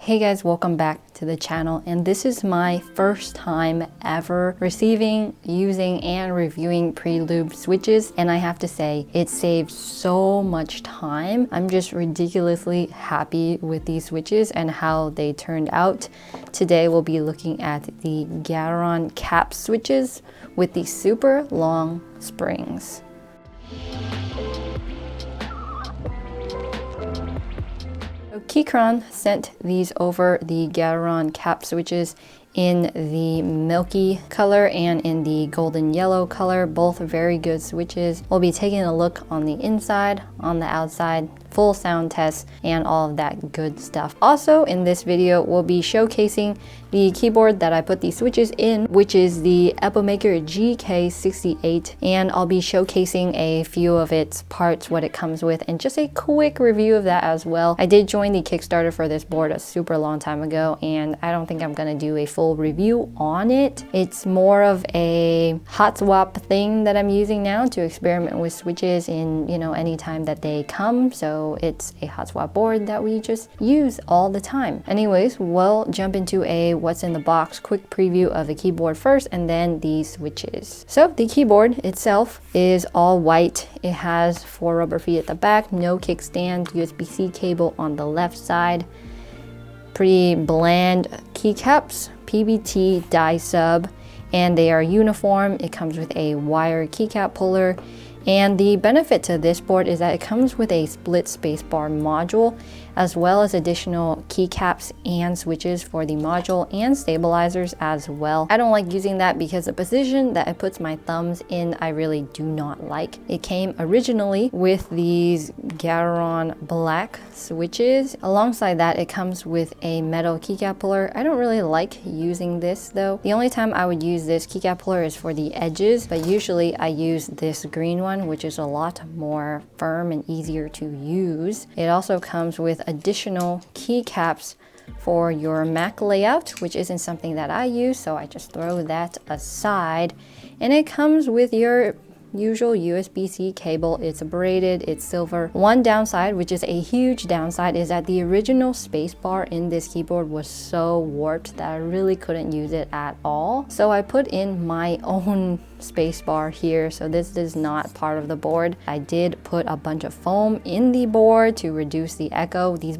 Hey guys, welcome back to the channel, and this is my first time ever receiving, using, and reviewing pre-lubed switches, and I have to say it saved so much time. I'm just ridiculously happy with these switches and how they turned out. Today we'll be looking at the Gateron CAPS switches with the super long springs. Keychron sent these over, the Gateron CAPS switches, in the milky color and in the golden yellow color. Both very good switches. We'll be taking a look on the inside, on the outside, full sound test, and all of that good stuff. Also in this video, we'll be showcasing the keyboard that I put these switches in, which is the Epomaker GK68, and I'll be showcasing a few of its parts, what it comes with, and just a quick review of that as well. I did join the Kickstarter for this board a super long time ago, and I don't think I'm gonna do a full review on it. It's more of a hot swap thing that I'm using now to experiment with switches in, any time that they come. So it's a hot swap board that we just use all the time. Anyways, we'll jump into a what's in the box quick preview of the keyboard first, and then the switches. So the keyboard itself is all white. It has 4 rubber feet at the back, no kickstand, USB-C cable on the left side. Pretty bland keycaps, PBT die sub, and they are uniform. It comes with a wire keycap puller, and the benefit to this board is that it comes with a split spacebar module, as well as additional keycaps and switches for the module and stabilizers as well. I don't like using that because the position that it puts my thumbs in, I really do not like. It came originally with these Gateron black switches. Alongside that, it comes with a metal keycap puller. I don't really like using this though. The only time I would use this keycap puller is for the edges, but usually I use this green one, which is a lot more firm and easier to use. It also comes with additional keycaps for your Mac layout, which isn't something that I use, so I just throw that aside. And it comes with your usual USB-C cable. It's braided, it's silver. One downside, which is a huge downside, is that the original spacebar in this keyboard was so warped that I really couldn't use it at all. So I put in my own spacebar here, so this is not part of the board. I did put a bunch of foam in the board to reduce the echo. These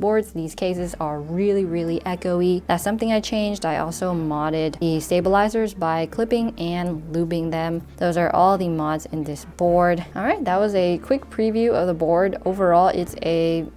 cases are really echoey. That's something I changed. I also modded the stabilizers by clipping and lubing them. Those are all the mods in this board. All right, that was a quick preview of the board. Overall, it's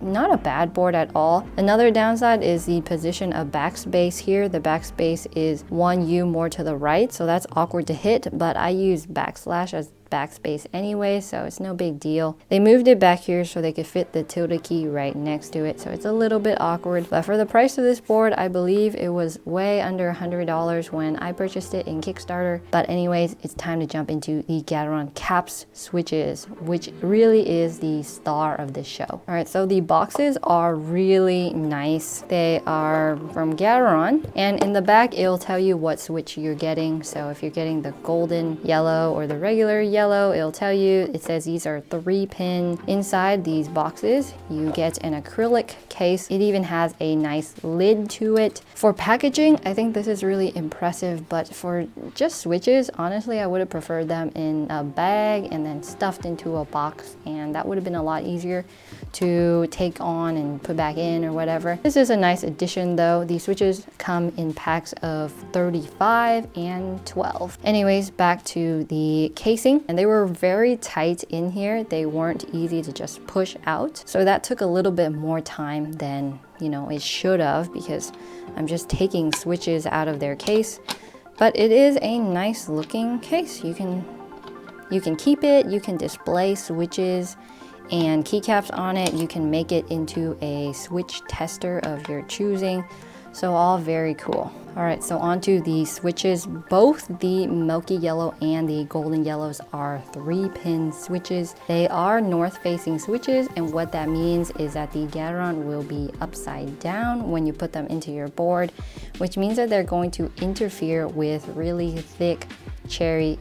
not a bad board at all. Another downside is the position of backspace here. The backspace is 1U more to the right, so that's awkward to hit, but I use backslash as backspace anyway, so it's no big deal. They moved it back here so they could fit the tilde key right next to it, so it's a little bit awkward. But for the price of this board, I believe it was way under $100 when I purchased it in Kickstarter. But anyways, it's time to jump into the Gateron CAPS switches, which really is the star of this show. All right, so the boxes are really nice. They are from Gateron, and in the back it'll tell you what switch you're getting. So if you're getting the golden yellow or the regular yellow, it'll tell you. It says these are 3-pin. Inside these boxes, you get an acrylic case. It even has a nice lid to it. For packaging, I think this is really impressive, but for just switches, honestly, I would have preferred them in a bag and then stuffed into a box, and that would have been a lot easier to take on and put back in or whatever. This is a nice addition though. These switches come in packs of 35 and 12. Anyways, back to the casing, and they were very tight in here. They weren't easy to just push out, so that took a little bit more time than it should have, because I'm just taking switches out of their case. But it is a nice looking case. You can keep it, you can display switches and keycaps on it. You can make it into a switch tester of your choosing. So all very cool. All right, so onto the switches. Both the milky yellow and the golden yellows are 3-pin switches. They are north-facing switches, and what that means is that the Gateron will be upside down when you put them into your board, which means that they're going to interfere with really thick cherry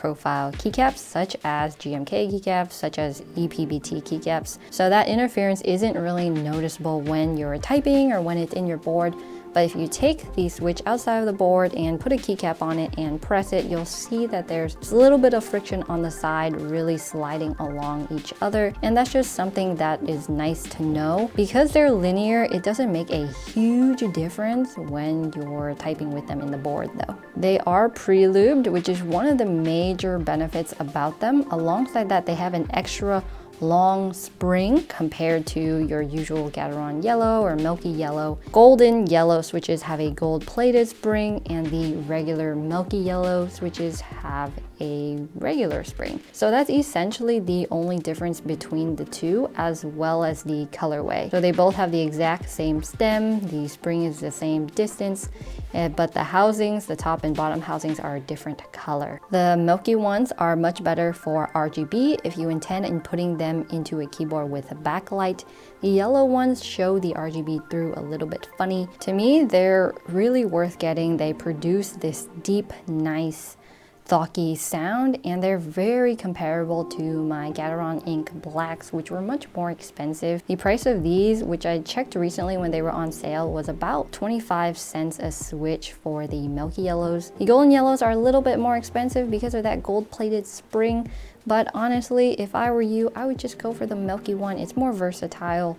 profile keycaps such as GMK keycaps, such as EPBT keycaps. So that interference isn't really noticeable when you're typing or when it's in your board. But if you take the switch outside of the board and put a keycap on it and press it, you'll see that there's a little bit of friction on the side really sliding along each other. And that's just something that is nice to know. Because they're linear, it doesn't make a huge difference when you're typing with them in the board though. They are pre-lubed, which is one of the major benefits about them. Alongside that, they have an extra long spring compared to your usual Gateron yellow or milky yellow. Golden yellow switches have a gold plated spring, and the regular milky yellow switches have a regular spring. So that's essentially the only difference between the two, as well as the colorway. So they both have the exact same stem, the spring is the same distance, but the housings, the top and bottom housings, are a different color. The milky ones are much better for RGB if you intend in putting them into a keyboard with a backlight. The yellow ones show the RGB through a little bit funny. To me, they're really worth getting. They produce this deep, nice, thocky sound, and they're very comparable to my Gateron Ink Blacks, which were much more expensive. The price of these, which I checked recently when they were on sale, was about 25 cents a switch for the milky yellows. The golden yellows are a little bit more expensive because of that gold-plated spring, but honestly, if I were you, I would just go for the milky one. It's more versatile,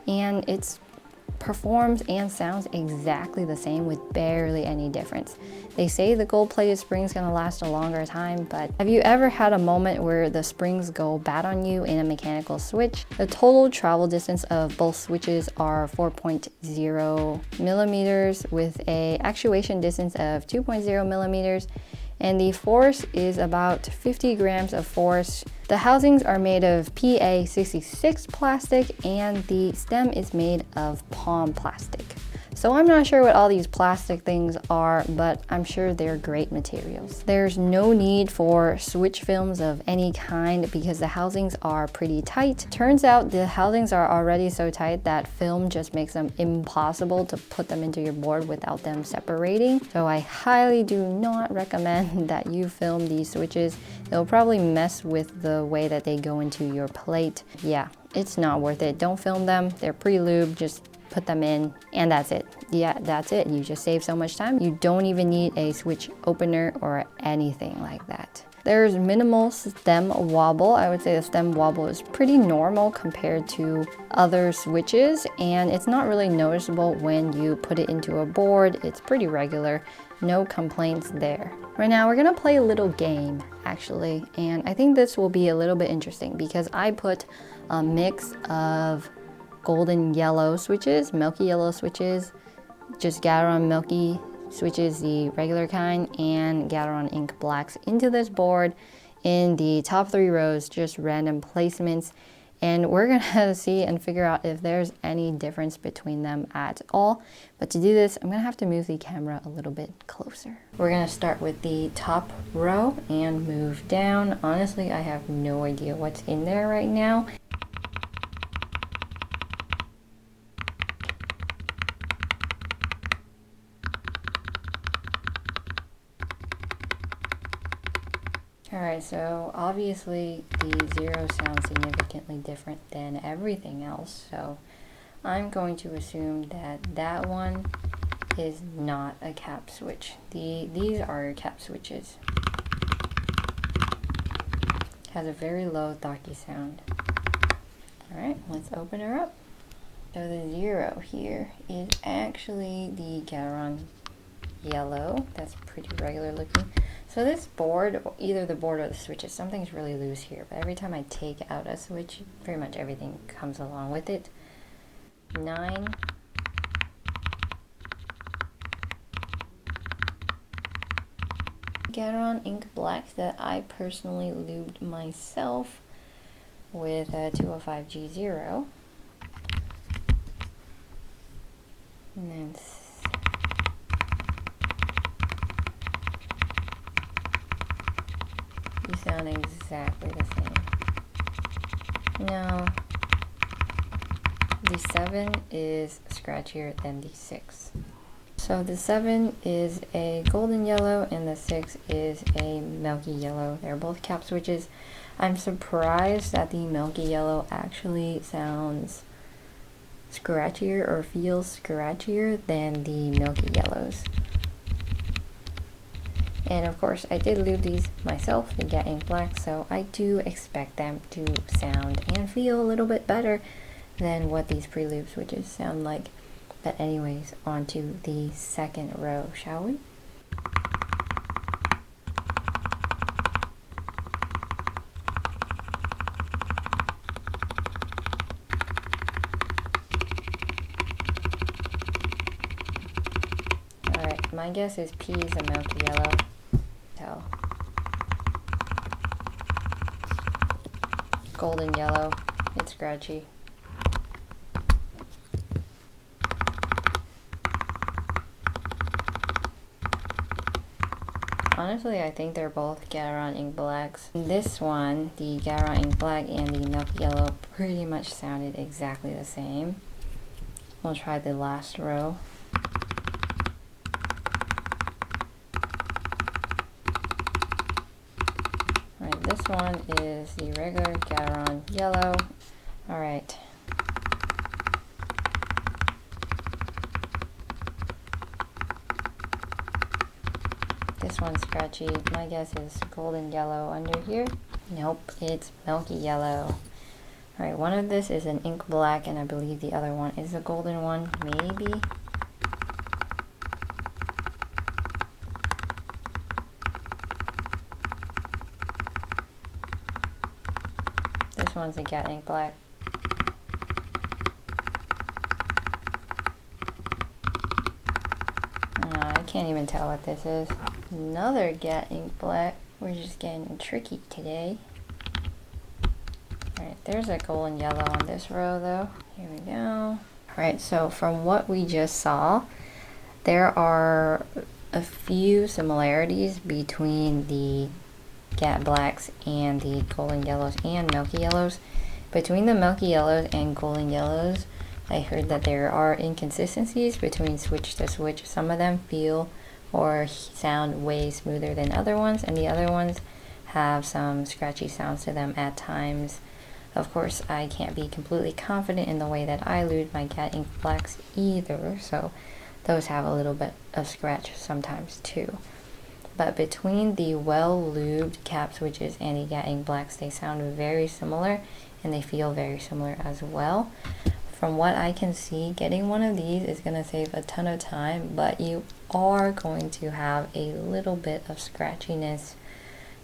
and it's performs and sounds exactly the same with barely any difference. They say the gold-plated spring is going to last a longer time, but have you ever had a moment where the springs go bad on you in a mechanical switch? The total travel distance of both switches are 4.0 millimeters with a actuation distance of 2.0 millimeters, and the force is about 50 grams of force. The housings are made of PA66 plastic, and the stem is made of palm plastic. So I'm not sure what all these plastic things are, but I'm sure they're great materials. There's no need for switch films of any kind because the housings are pretty tight. Turns out the housings are already so tight that film just makes them impossible to put them into your board without them separating. So I highly do not recommend that you film these switches. It'll probably mess with the way that they go into your plate. Yeah, it's not worth it. Don't film them. They're pre-lubed. Just put them in, and that's it. Yeah, that's it. You just save so much time. You don't even need a switch opener or anything like that. There's minimal stem wobble. I would say the stem wobble is pretty normal compared to other switches, and it's not really noticeable when you put it into a board. It's pretty regular. No complaints there. Right now we're gonna play a little game actually, and I think this will be a little bit interesting because I put a mix of golden yellow switches, milky yellow switches, just Gateron milky switches, the regular kind, and Gateron Ink Blacks into this board in the top 3 rows, just random placements. And we're gonna see and figure out if there's any difference between them at all. But to do this, I'm gonna have to move the camera a little bit closer. We're gonna start with the top row and move down. Honestly, I have no idea what's in there right now. Alright, so obviously the 0 sounds significantly different than everything else, so I'm going to assume that that one is not a cap switch. These are cap switches. Has a very low thocky sound. Alright, let's open her up. So the 0 here is actually the Gateron yellow. That's pretty regular looking. So this board, either the board or the switches, something's really loose here, but every time I take out a switch, pretty much everything comes along with it. 9. Gateron Ink Black that I personally lubed myself with a 205 G0. And then sound exactly the same. No, the 7 is scratchier than the 6. So the 7 is a golden yellow and the 6 is a milky yellow. They're both cap switches. I'm surprised that the milky yellow actually sounds scratchier or feels scratchier than the milky yellows. And of course I did lube these myself, the Gat Ink Black, so I do expect them to sound and feel a little bit better than what these pre-lube switches sound like. But anyways, on to the second row, shall we? Alright, my guess is P is a milky yellow. Tell. Golden yellow, it's scratchy. Honestly, I think they're both Gateron Ink Blacks. This one, the Gateron Ink Black and the milky yellow, pretty much sounded exactly the same. We'll try the last row. Alright, this one is the regular Gateron yellow. Alright. This one's scratchy. My guess is golden yellow under here. Nope, it's milky yellow. Alright, one of this is an ink black and I believe the other one is a golden one, maybe. This one's a Gat Ink Black. I can't even tell what this is. Another Gat Ink Black. We're just getting tricky today. Alright, there's a golden yellow on this row though. Here we go. Alright, so from what we just saw, there are a few similarities between the Gat Blacks and the golden yellows and milky yellows. Between the milky yellows and golden yellows, I heard that there are inconsistencies between switch to switch. Some of them feel or sound way smoother than other ones, and the other ones have some scratchy sounds to them at times. Of course, I can't be completely confident in the way that I lube my Gat Ink Blacks either, so those have a little bit of scratch sometimes too. But between the well-lubed cap switches and the Gat Ink Blacks, they sound very similar and they feel very similar as well. From what I can see, getting one of these is going to save a ton of time, but you are going to have a little bit of scratchiness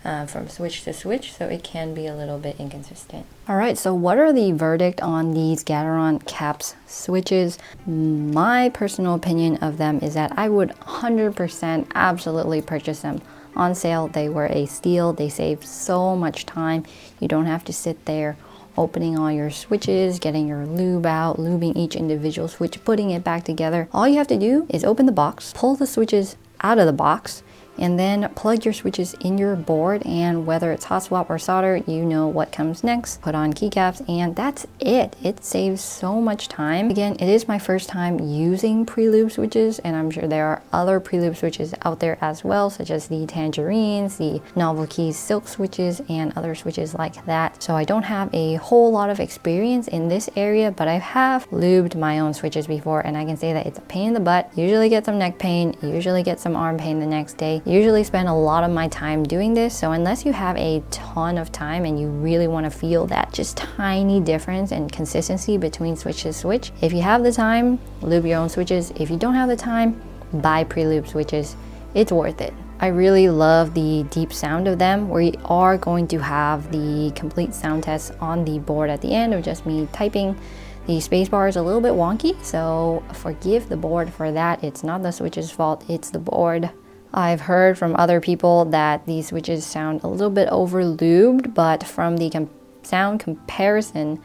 from switch to switch, so it can be a little bit inconsistent. Alright, so what are the verdict on these Gateron CAPS switches? My personal opinion of them is that I would 100% absolutely purchase them. On sale, they were a steal. They save so much time. You don't have to sit there opening all your switches, getting your lube out, lubing each individual switch, putting it back together. All you have to do is open the box, pull the switches out of the box, and then plug your switches in your board, and whether it's hot swap or solder, you know what comes next. Put on keycaps, and that's it. It saves so much time. Again, it is my first time using pre-lube switches, and I'm sure there are other pre-lube switches out there as well, such as the Tangerines, the Novel Keys Silk switches, and other switches like that. So I don't have a whole lot of experience in this area, but I have lubed my own switches before, and I can say that it's a pain in the butt. Usually get some neck pain, usually get some arm pain the next day. Usually spend a lot of my time doing this, so unless you have a ton of time and you really want to feel that just tiny difference and consistency between switch to switch, if you have the time, lube your own switches. If you don't have the time, buy pre-lube switches. It's worth it. I really love the deep sound of them. We are going to have the complete sound test on the board at the end of just me typing. The spacebar is a little bit wonky, so forgive the board for that. It's not the switch's fault, it's the board. I've heard from other people that these switches sound a little bit over lubed, but from the sound comparison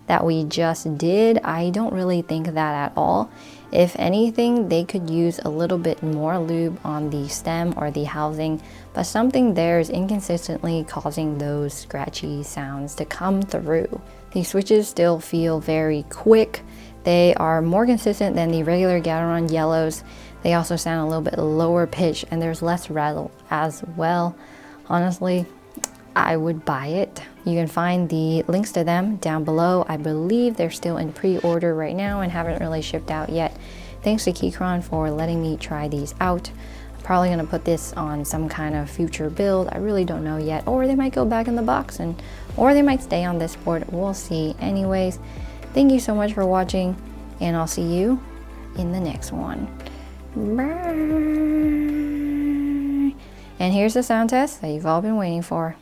that we just did, I don't really think that at all. If anything, they could use a little bit more lube on the stem or the housing, but something there is inconsistently causing those scratchy sounds to come through. These switches still feel very quick. They are more consistent than the regular Gateron yellows. They also sound a little bit lower pitch and there's less rattle as well. Honestly, I would buy it. You can find the links to them down below. I believe they're still in pre-order right now and haven't really shipped out yet. Thanks to Keychron for letting me try these out. I'm probably gonna put this on some kind of future build. I really don't know yet. Or they might go back in the box, or they might stay on this board. We'll see. Anyways, thank you so much for watching, and I'll see you in the next one. Bye. And here's the sound test that you've all been waiting for.